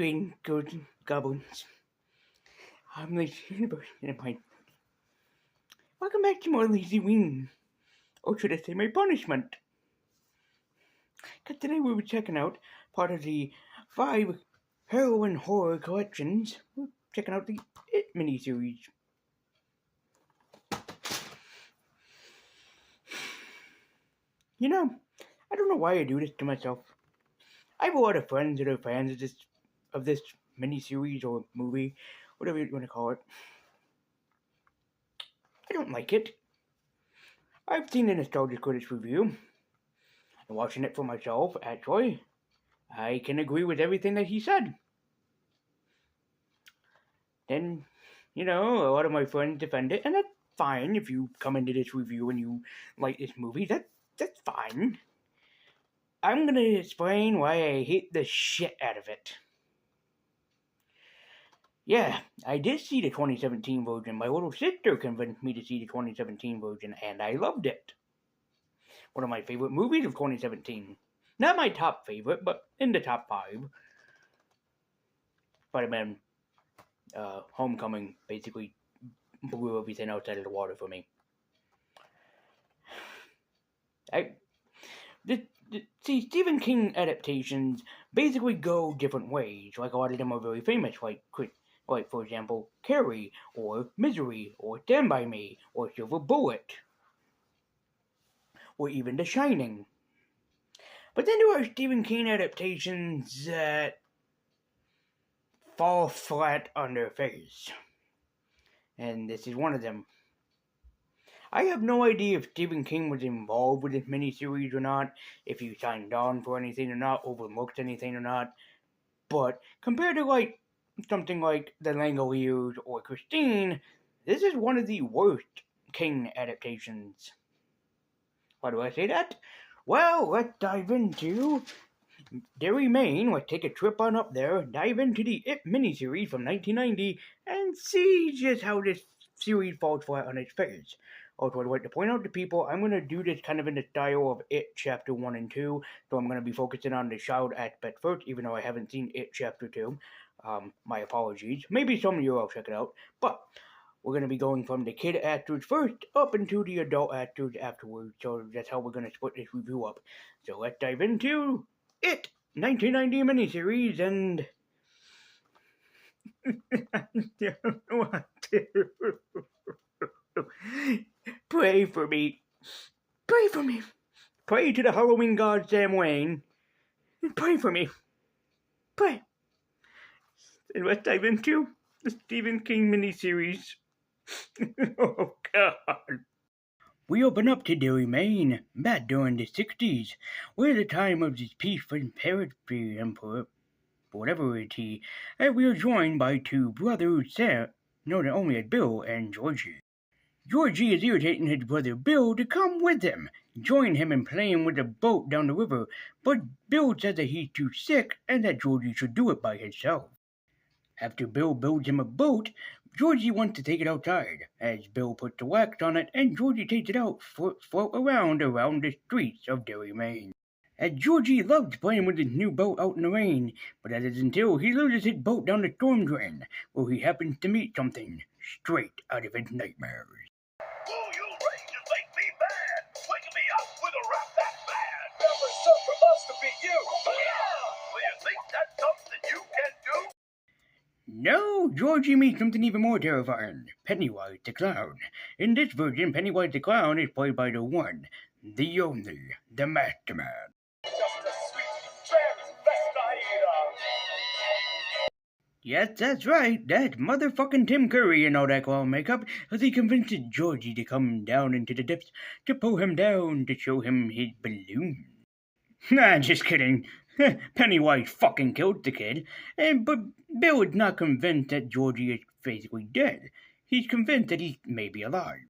Green Ghosts and Goblins. I'm Lazyween, and I'm welcome back to more Lazyween. Or should I say my punishment? Because today we were checking out part of the 5 heroin horror collections. We're checking out the It miniseries. You know, I don't know why I do this to myself. I have a lot of friends that are fans of this miniseries or movie, whatever you want to call it. I don't like it. I've seen the Nostalgia Critics review, and watching it for myself, actually, I can agree with everything that he said. Then, a lot of my friends defend it, and that's fine. If you come into this review and you like this movie, that's fine. I'm gonna explain why I hate the shit out of it. Yeah, I did see the 2017 version. My little sister convinced me to see the 2017 version, and I loved it. One of my favorite movies of 2017. Not my top favorite, but in the top 5. Spider-Man Homecoming basically blew everything else out of the water for me. See, Stephen King adaptations basically go different ways. Like, a lot of them are very famous, like for example, Carrie, or Misery, or Stand By Me, or Silver Bullet, or even The Shining. But then there are Stephen King adaptations that fall flat on their face. And this is one of them. I have no idea if Stephen King was involved with this miniseries or not, if he signed on for anything or not, overlooked anything or not. But compared to something like The Langoliers or Christine, this is one of the worst King adaptations. Why do I say that? Well, let's dive into Derry, Maine. Let's take a trip on up there, dive into the It miniseries from 1990, and see just how this series falls flat on its face. Also, I'd like to point out to people, I'm going to do this kind of in the style of It Chapter 1 and 2, so I'm going to be focusing on the child aspect first, even though I haven't seen It Chapter 2. My apologies. Maybe some of you will check it out, but we're going to be going from the kid actors first up into the adult actors afterwards, so that's how we're going to split this review up. So let's dive into It 1990 miniseries, and I don't want to. Pray for me. Pray for me. Pray to the Halloween god Sam Wayne. Pray for me. Pray. And let's dive into the Stephen King miniseries. Oh, God. We open up to Derry, Maine, back during the 60s, where the time of this peaceful poetry emperor, whatever it is, and we are joined by 2 brothers, known only as Bill and Georgie. Georgie is irritating his brother Bill to come with him, join him in playing with a boat down the river, but Bill says that he's too sick and that Georgie should do it by himself. After Bill builds him a boat, Georgie wants to take it outside, as Bill puts the wax on it and Georgie takes it out float around the streets of Derry, Maine. As Georgie loves playing with his new boat out in the rain, but that is until he loses his boat down the storm drain, where he happens to meet something straight out of his nightmares. Ooh, you rangers make me bad, waking me up with a rap that bad. Never enough for us to be you. Yeah! Well, you think that's something you can do? No, Georgie meets something even more terrifying, Pennywise the Clown. In this version, Pennywise the Clown is played by the one, the only, the Master Man. Just a sweet transvestite. Yes, that's right, that motherfucking Tim Curry in all that clown makeup, as he convinces Georgie to come down into the depths to pull him down to show him his balloon. Nah, just kidding. Pennywise fucking killed the kid, but Bill is not convinced that Georgie is basically dead. He's convinced that he may be alive.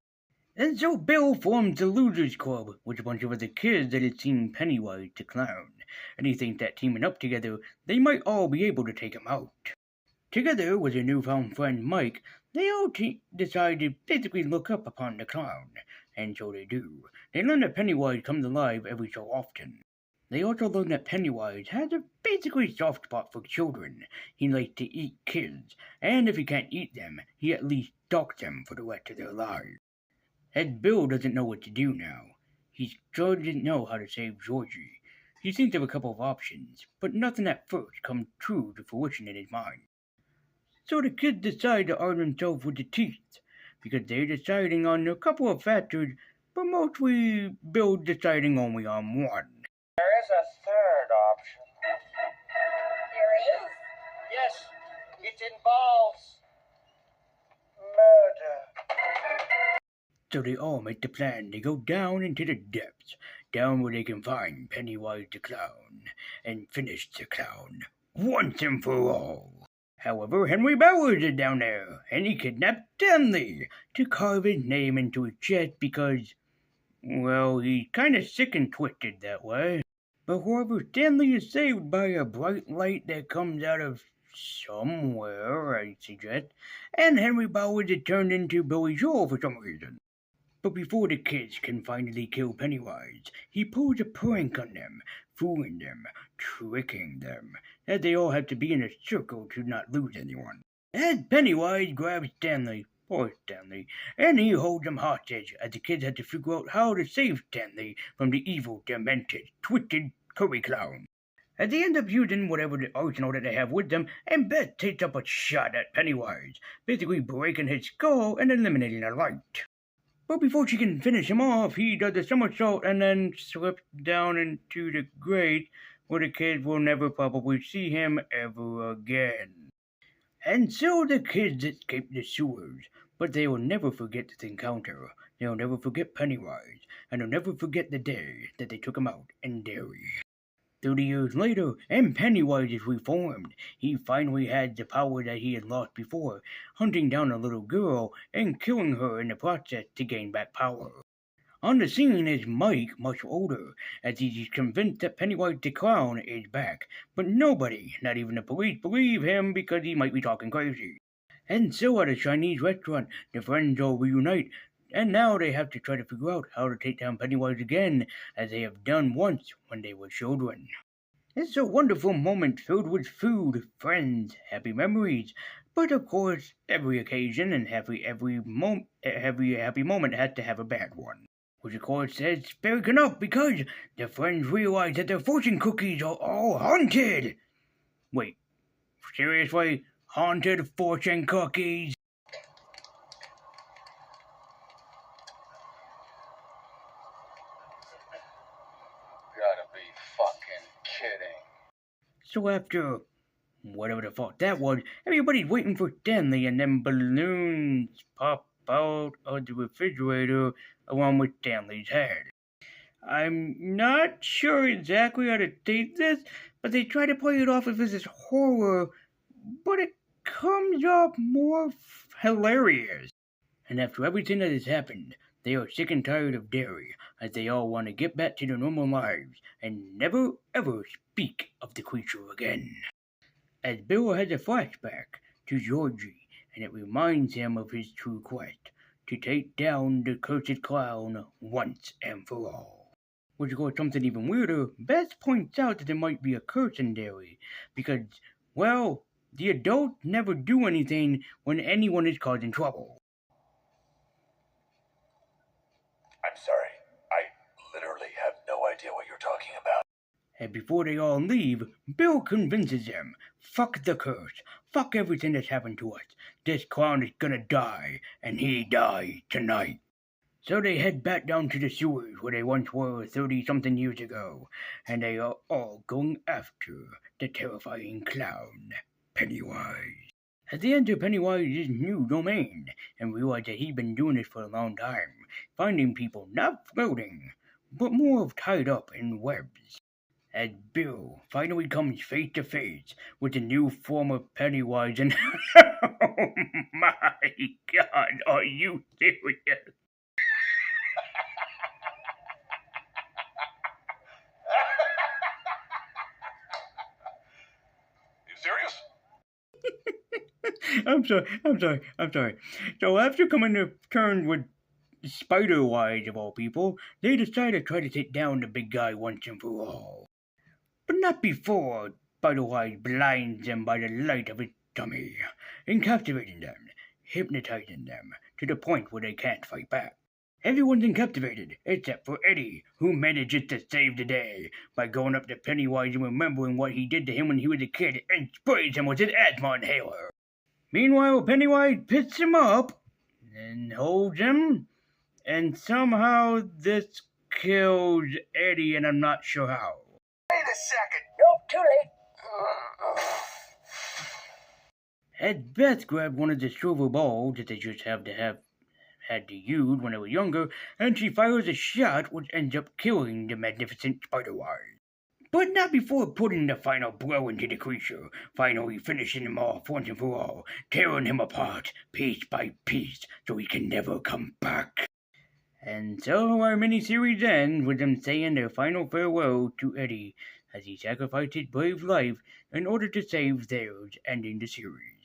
And so Bill forms the Losers Club with a bunch of other kids that had seen Pennywise the Clown, and he thinks that teaming up together, they might all be able to take him out. Together with their newfound friend Mike, they all decide to basically look up upon the clown, and so they do. They learn that Pennywise comes alive every so often. They also learn that Pennywise has a basically soft spot for children. He likes to eat kids, and if he can't eat them, he at least stalks them for the rest of their lives. And Bill doesn't know what to do now. He still didn't know how to save Georgie. He thinks of a couple of options, but nothing at first comes true to fruition in his mind. So the kids decide to arm themselves with the teeth, because they're deciding on a couple of factors, but mostly Bill deciding only on one. There is a third option. There is? Yes, it involves murder. So they all make the plan to go down into the depths, down where they can find Pennywise the Clown, and finish the clown, once and for all. However, Henry Bowers is down there, and he kidnapped Stanley to carve his name into his chest because, well, he's kinda sick and twisted that way. But however, Stanley is saved by a bright light that comes out of somewhere, I suggest, and Henry Bowers is turned into Billy Joel for some reason. But before the kids can finally kill Pennywise, he pulls a prank on them, fooling them, tricking them, as they all have to be in a circle to not lose anyone. As Pennywise grabs Stanley, poor Stanley, and he holds him hostage as the kids have to figure out how to save Stanley from the evil, demented, twisted curry clown. As they end up using whatever the arsenal that they have with them, and Beth takes up a shot at Pennywise, basically breaking his skull and eliminating the light. But before she can finish him off, he does a somersault and then slips down into the grate where the kids will never probably see him ever again. And so the kids escape the sewers, but they will never forget this encounter. They'll never forget Pennywise, and they'll never forget the day that they took him out in Derry. 30 years later, and Pennywise is reformed. He finally has the power that he had lost before, hunting down a little girl and killing her in the process to gain back power. On the scene is Mike, much older, as he's convinced that Pennywise the Clown is back, but nobody, not even the police, believe him because he might be talking crazy. And so at a Chinese restaurant, the friends all reunite, and now they have to try to figure out how to take down Pennywise again, as they have done once when they were children. It's a wonderful moment filled with food, friends, happy memories, but of course, every occasion and every happy moment has to have a bad one. Which of course is fair enough because the friends realize that their fortune cookies are all haunted. Wait, seriously? Haunted fortune cookies? Gotta be fucking kidding. So after whatever the fuck that was, everybody's waiting for Stanley, and then balloons pop out of the refrigerator along with Stanley's head. I'm not sure exactly how to take this, but they try to play it off as this horror, but it comes off more hilarious. And after everything that has happened, they are sick and tired of Derry, as they all want to get back to their normal lives and never ever speak of the creature again. As Bill has a flashback to Georgie, and it reminds him of his true quest, to take down the cursed clown once and for all. Which of course something even weirder, Beth points out that there might be a curse in Derry, because, well, the adults never do anything when anyone is causing trouble. I'm sorry. I literally have no idea what you're talking about. And before they all leave, Bill convinces them, fuck the curse, fuck everything that's happened to us. This clown is gonna die, and he dies tonight. So they head back down to the sewers where they once were 30-something years ago, and they are all going after the terrifying clown, Pennywise. As they enter Pennywise's new domain, and realize that he's been doing this for a long time, finding people not floating, but more of tied up in webs. As Bill finally comes face to face with the new form of Pennywise, and oh my god, are you serious? You serious? I'm sorry. So after coming to terms with Spider-Wise of all people, they decide to try to take down the big guy once and for all. but not before Budweiser blinds them by the light of its dummy, and captivating them, hypnotizing them to the point where they can't fight back. Everyone's captivated, except for Eddie, who manages to save the day by going up to Pennywise and remembering what he did to him when he was a kid and sprays him with his asthma inhaler. Meanwhile, Pennywise picks him up and holds him, and somehow this kills Eddie, and I'm not sure how. Wait a second. Nope, too late. As Beth grabbed one of the silver balls that they just had to use when they were younger, and she fires a shot which ends up killing the magnificent Spider-Wise. But not before putting the final blow into the creature, finally finishing him off once and for all, tearing him apart piece by piece so he can never come back. And so our miniseries ends with them saying their final farewell to Eddie as he sacrificed his brave life in order to save theirs, ending the series.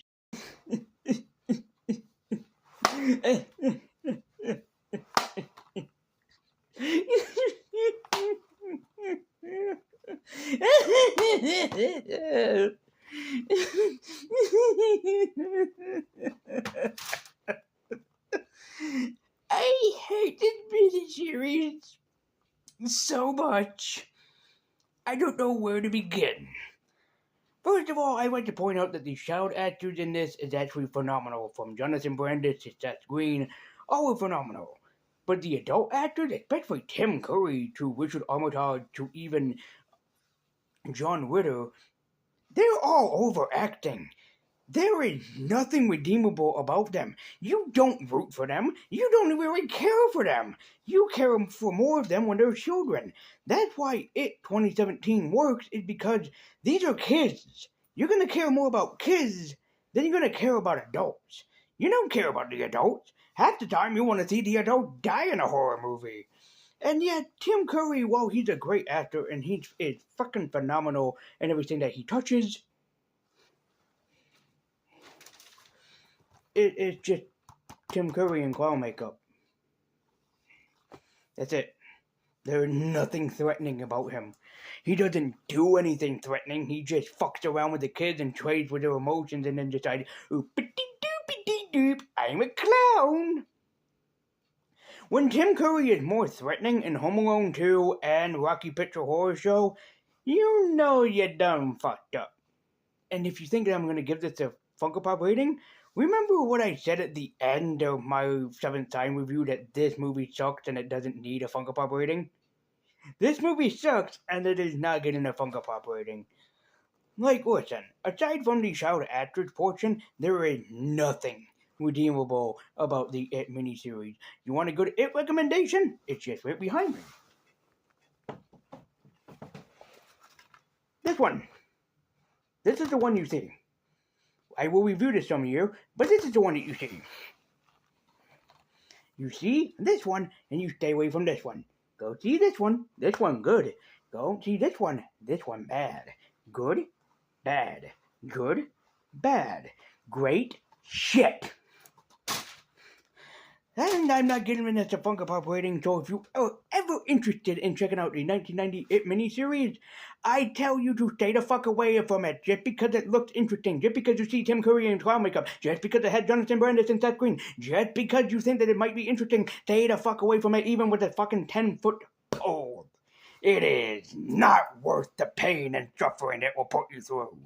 I hate this miniseries so much. I don't know where to begin. First of all, I'd like to point out that the child actors in this is actually phenomenal. From Jonathan Brandis to Seth Green, all are phenomenal. But the adult actors, especially Tim Curry to Richard Armitage to even John Ritter, they're all overacting. There is nothing redeemable about them. You don't root for them. You don't really care for them. You care for more of them when they're children. That's why It 2017 works, is because these are kids. You're going to care more about kids than you're going to care about adults. You don't care about the adults. Half the time you want to see the adult die in a horror movie. And yet, Tim Curry, while he's a great actor and he is fucking phenomenal in everything that he touches, it's just Tim Curry in clown makeup. That's it. There's nothing threatening about him. He doesn't do anything threatening. He just fucks around with the kids and trades with their emotions and then decides, oopity-doopity-doop, I'm a clown. When Tim Curry is more threatening in Home Alone 2 and Rocky Picture Horror Show, you know you done fucked up. And if you think that I'm going to give this a Funko Pop rating, remember what I said at the end of my Seventh Sign review, that this movie sucks and it doesn't need a Funko Pop rating? This movie sucks and it is not getting a Funko Pop rating. Like, listen, aside from the child actors portion, there is nothing redeemable about the It miniseries. You want a good It recommendation? It's just right behind me. This one. This is the one you see. I will review this some year, but this is the one that you see. You see this one, and you stay away from this one. Go see this one good. Go see this one bad. Good, bad. Good, bad. Great, shit. And I'm not giving this a Funko Pop rating, so if you are ever interested in checking out the 1990 It miniseries, I tell you to stay the fuck away from it, just because it looks interesting, just because you see Tim Curry in clown makeup, just because it had Jonathan Brandis and Seth Green, just because you think that it might be interesting, stay the fuck away from it, even with a fucking 10-foot pole. It is not worth the pain and suffering it will put you through.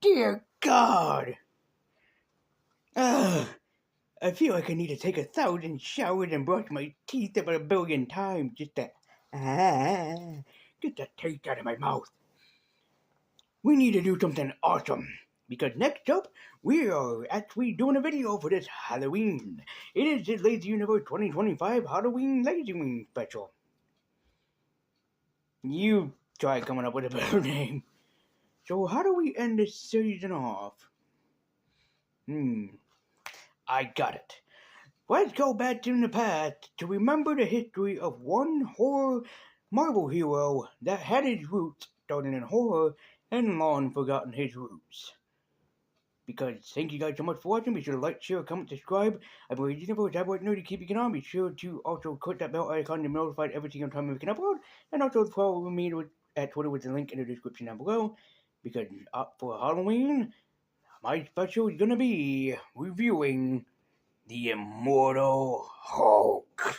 Dear God! I feel like I need to take 1,000 showers and brush my teeth about 1 billion times just to get the taste out of my mouth. We need to do something awesome, because next up, we are actually doing a video for this Halloween. It is the Lazy Universe 2025 Halloween Lazyween special. You try coming up with a better name. So how do we end this season off? I got it. Let's go back in the past to remember the history of one horror Marvel hero that had his roots starting in horror and long forgotten his roots. Because thank you guys so much for watching. Be sure to like, share, comment, subscribe. I believe you never have what nerdy keep you on. Be sure to also click that bell icon to be notified every single time we can upload. And also follow me at Twitter with the link in the description down below. Because for Halloween, my special is gonna be reviewing the Immortal Hulk.